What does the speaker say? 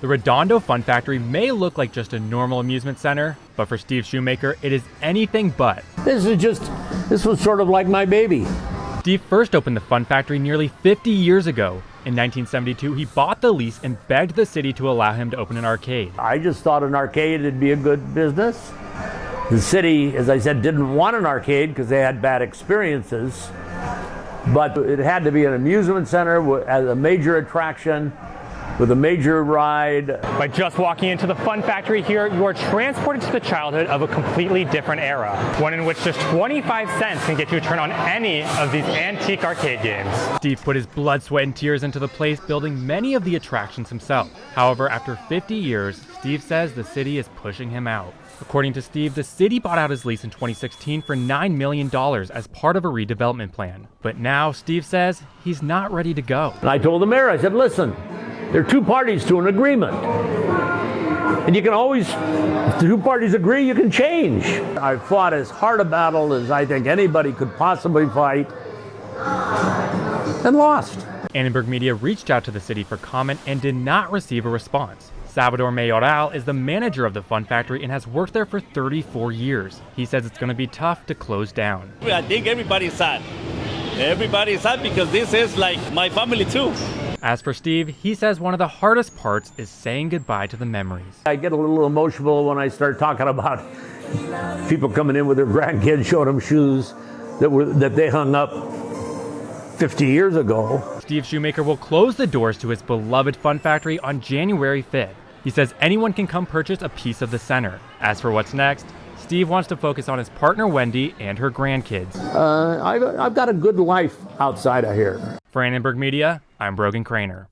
The Redondo Fun Factory may look like just a normal amusement center, but for Steve Shoemaker, it is anything but. This was sort of like my baby. Steve first opened the Fun Factory nearly 50 years ago. In 1972, he bought the lease and begged the city to allow him to open an arcade. I just thought an arcade would be a good business. The city, as I said, didn't want an arcade because they had bad experiences, but it had to be an amusement center as a major attraction with a major ride. By just walking into the Fun Factory here, you are transported to the childhood of a completely different era, one in which just 25 cents can get you a turn on any of these antique arcade games. Steve put his blood, sweat, and tears into the place, building many of the attractions himself. However, after 50 years, Steve says the city is pushing him out. According to Steve, the city bought out his lease in 2016 for $9 million as part of a redevelopment plan. But now, Steve says he's not ready to go. And I told the mayor, I said, listen, there are two parties to an agreement. And you can always, if the two parties agree, you can change. I fought as hard a battle as I think anybody could possibly fight, and lost. Annenberg Media reached out to the city for comment and did not receive a response. Salvador Mayoral is the manager of the Fun Factory and has worked there for 34 years. He says it's going to be tough to close down. I think everybody's sad. Everybody's sad because this is like my family too. As for Steve, he says one of the hardest parts is saying goodbye to the memories. I get a little emotional when I start talking about people coming in with their grandkids, showing them shoes that they hung up 50 years ago. Steve Shoemaker will close the doors to his beloved Fun Factory on January 5th. He says anyone can come purchase a piece of the center. As for what's next, Steve wants to focus on his partner Wendy and her grandkids. I've got a good life outside of here. For Annenberg Media, I'm Brogan Kroener.